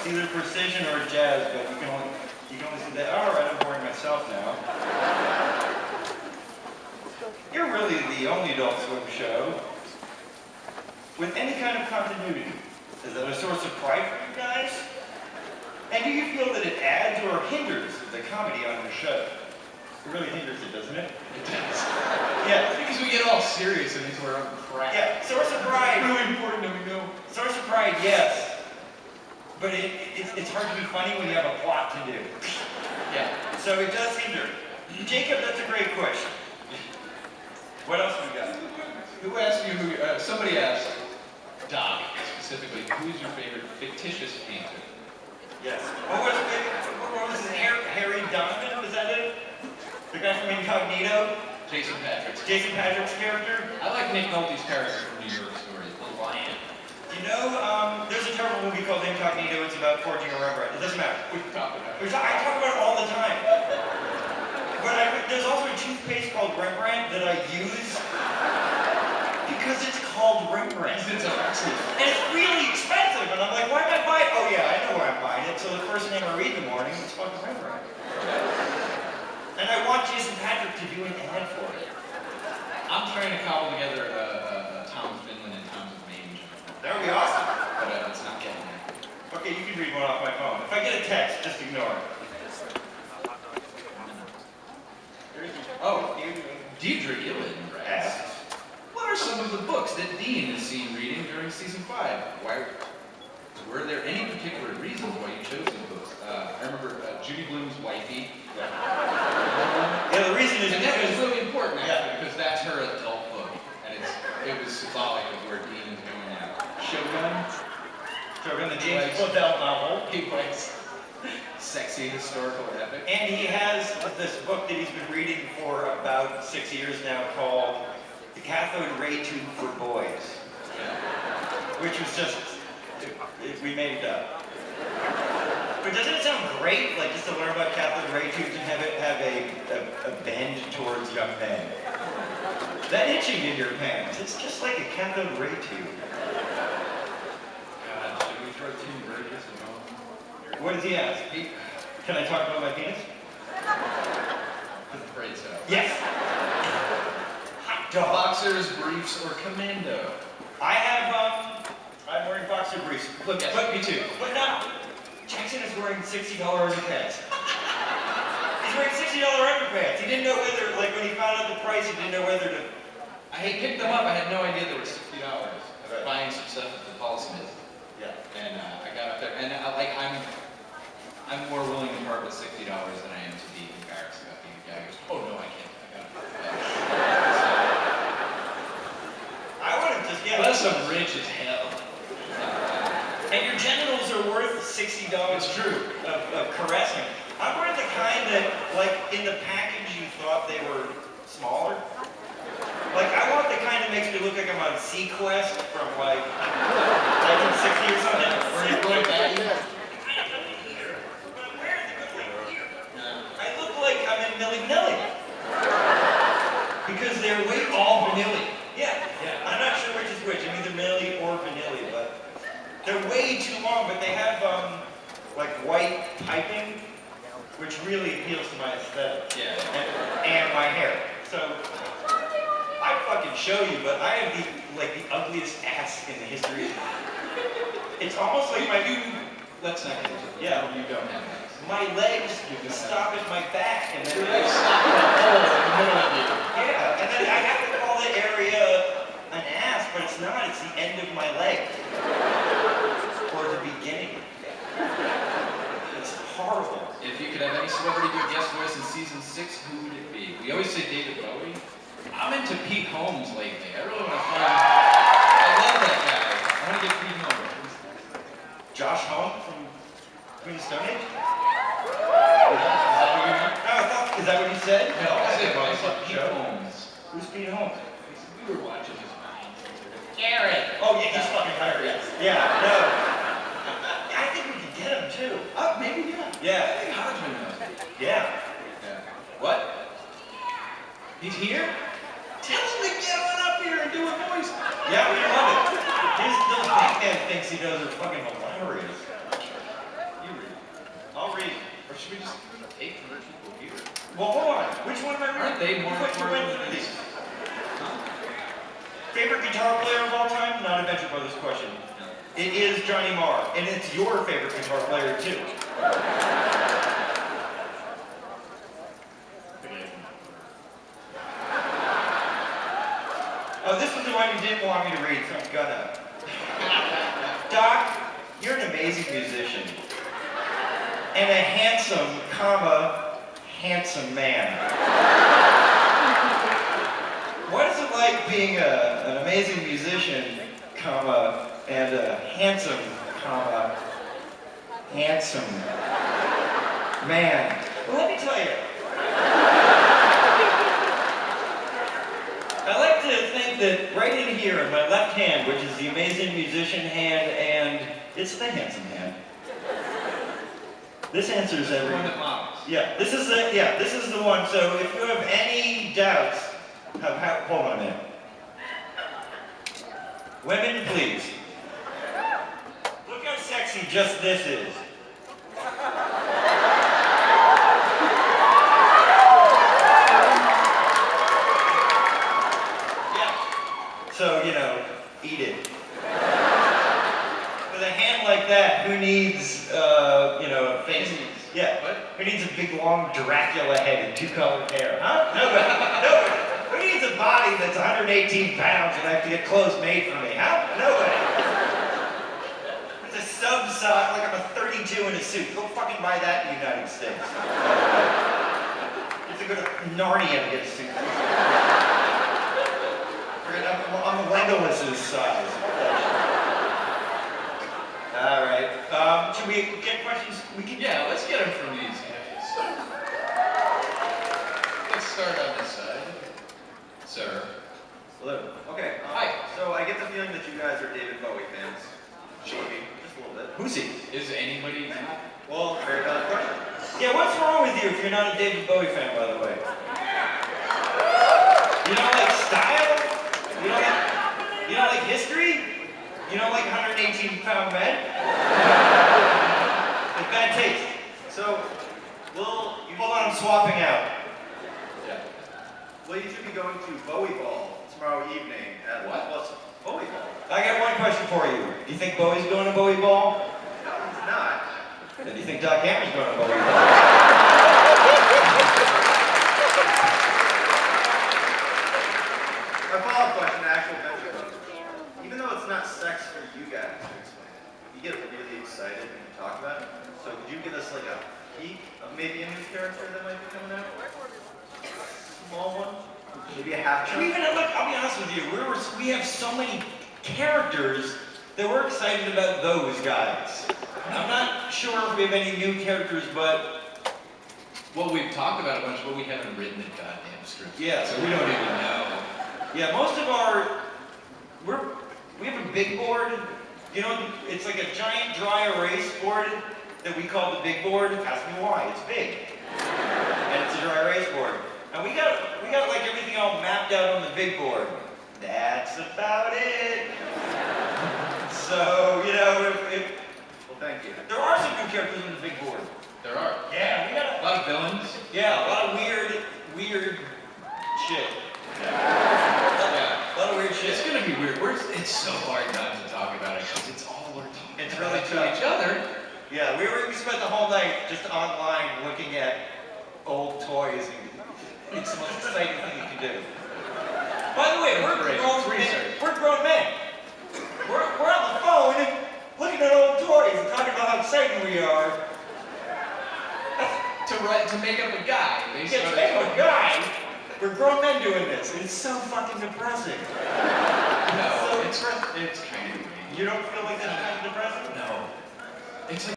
It's either precision or jazz, but you can only see that. All right, I'm boring myself now. You're really the only Adult Swim show with any kind of continuity. Is that a source of pride for you guys? And do you feel that it adds or hinders the comedy on your show? It really hinders it, doesn't it? It does. Yeah. Because we get all serious and we're on crap. Yeah, source of pride. It's really important that we know. Source of pride, yes. But it's hard to be funny when you have a plot to do. Yeah. So it does hinder. Jacob, that's a great question. What else we got? Who asked you who, somebody asked, Doc, specifically, who's your favorite fictitious painter? Yes. What was his name? Harry Donovan, was that it? The guy from Incognito? Jason Patrick's. Jason Patrick's character? I like Nick Nolte's character from New York Stories, the lion. You know, there's a terrible movie called Incognito. It's about forging a Rembrandt. It doesn't matter. We can talk about it. I talk about it all the time. But there's also a toothpaste called Rembrandt that I use because it's called Rembrandt. It's excellent. And it's really expensive. And I'm like, why am I buying it? Oh yeah, I know why I'm buying it. So the first name I read in the morning is fucking Rembrandt. And I want Jason Patrick to do an ad for it. I'm trying to cobble together a Tom Finland and Tom's Mange. That would be awesome. But it's not getting there. Okay, you can read one off my phone. If I get a text, just ignore it. Oh, Deidre Gillen asks, what are some of the books that Dean is seen reading during season 5? Were there any particular reasons why you chose these books? I remember Judy Blume's Wifey. Yeah, the reason is and that was really important, actually, yeah. because that's her adult book, and it was symbolic of where Dean is going now. Shogun, the James Clavell novel. He writes sexy historical epic. And he has this book that he's been reading for about 6 years now called The Cathode Ray Tube for Boys. Yeah. Which was just, we made it up. But doesn't it sound great, like just to learn about cathode ray tubes and have it have a bend towards young men? That itching in your pants, it's just like a cathode ray tube. God, should we throw Tim Burgess and go? What does he ask? Can I talk about my penis? I'm afraid so. Yes! Hot dog. Boxers, briefs, or commando? I'm wearing boxer briefs. Look, me too. But now, Jackson is wearing $60 underpants. He's wearing $60 underpants. He didn't know whether, like when he found out the price, he didn't know whether to... I had picked them up, I had no idea they were $60. I was Right. buying some stuff at the Paulsmith. Yeah. And I got up there, and I'm more willing to part with $60 than I am to be embarrassed about being a guy who goes, oh no, I can't, I got it. I would have just, yeah. Unless I'm rich as hell. And your genitals are worth $60 It's true. of caressing. I'm wearing the kind that, like, in the package you thought they were smaller. Like, I want the kind that makes me look like I'm on Sequest from, like, 1960 or something. Where you going back? I look like I'm in Milli Nilly. Because they're way All vanilla. Yeah. I'm not sure which is which. I'm either Milli or Vanilli, but they're way too long, but they have, like, white piping, which really appeals to my aesthetic. Yeah. And my hair. So, I'd fucking show you, but I have the ugliest ass in the history. It's almost like Let's not get into it. Yeah. You don't have that. my legs stop at my back, and then Your legs stop in the hole in the middle of you. yeah, and then I have to call the area an ass, but it's not. It's the end of my leg, or the beginning. It's horrible. If you could have any celebrity do a guest voice in season 6, who would it be? We always say David Bowie. I'm into Pete Holmes lately. I really want to find. I love that guy. I want to get Pete Holmes. Josh Holmes from Queen of Stone Age? Is that what you said? No, I said Pete Pete Holmes. Who's Pete Holmes? We were watching his mind. Garrett. Oh yeah, he's fucking hilarious. Yeah, no. I think we could get him too. Maybe, yeah. Yeah. I think Hodgman knows. Yeah. What? He's here? Tell him to get on up here and do a voice. Yeah, we love it. Those Batman things he does are fucking hilarious. people here. Well, hold on. Which one am I reading? Aren't they more Which one important went than through these? these? Favorite guitar player of all time? Not a Venture Brothers question. No. It is Johnny Marr, and it's your favorite guitar player too. Oh, this was the one you didn't want me to read, so I'm gonna. Doc, you're an amazing musician. And a handsome, handsome man. What is it like being an amazing musician, and a handsome, handsome man? Well, let me tell you. I like to think that right in here in my left hand, which is the amazing musician hand, and it's the handsome hand. This answers every. The one that models. Yeah, this is the one. So if you have any doubts, hold on a minute. Women, please. Look how sexy just this is. So, eat it. With a hand like that, who needs, a face? Yeah, what? Who needs a big, long Dracula head and two-colored hair? Huh? Nobody. Who needs a body that's 118 pounds and I have to get clothes made for me? Huh? Nobody. It's a sub-size, like I'm a 32 in a suit. Go fucking buy that in the United States. You have to go to Narnia to get a suit. I'm Legolas's size. All right. Should we get questions? Yeah, let's get them from these guys. Let's start on this side. Sir. Hello. Okay. Hi. So I get the feeling that you guys are David Bowie fans. Maybe. Just a little bit. Who's he? Is anybody not? Well, very valid question. Yeah, what's wrong with you if you're not a David Bowie fan, by the way? You don't like style? You don't like history? You don't like 118-pound men? Like bad taste. So, Hold on, I'm swapping out. Yeah. will you two be going to Bowie Ball tomorrow evening at What? Bowie Ball? I got one question for you. Do you think Bowie's going to Bowie Ball? No, he's not. Then do you think Doc Hammer's going to Bowie Ball? My follow-up question to actual Venture Brothers. Even though it's not sex for you guys to explain it, you get really excited when you talk about it. So could you give us like a peek of maybe a new character that might be coming out? Small one? Maybe a half chunk? Look, I'll be honest with you. We have so many characters that we're excited about those guys. I'm not sure if we have any new characters, but Well, we've talked about a bunch, but we haven't written the goddamn script. yeah. So we don't even know. Yeah, most of we have a big board. It's like a giant dry erase board that we call the big board. Ask me why. It's big, and it's a dry erase board. And we got like everything all mapped out on the big board. That's about it. So Well, thank you. there are some new characters on the big board. There are. Yeah, we got A lot of villains. a lot of weird shit. Yeah. A lot of weird shit. It's gonna be weird. It's so hard not to talk about it because it's all we're talking It's about really to tough. each other. Yeah, we spent the whole night just online looking at old toys, and it's the most exciting thing you can do. By the way, we're Great. grown It's men. research. We're grown men. We're on the phone looking at old toys and talking about how exciting we are. To make up a guy. They Get started to make a talking- guy. We're grown men doing this, and it's so fucking depressing. No, So- it's kind of weird. You don't feel like that's kind of depressing? No. It's like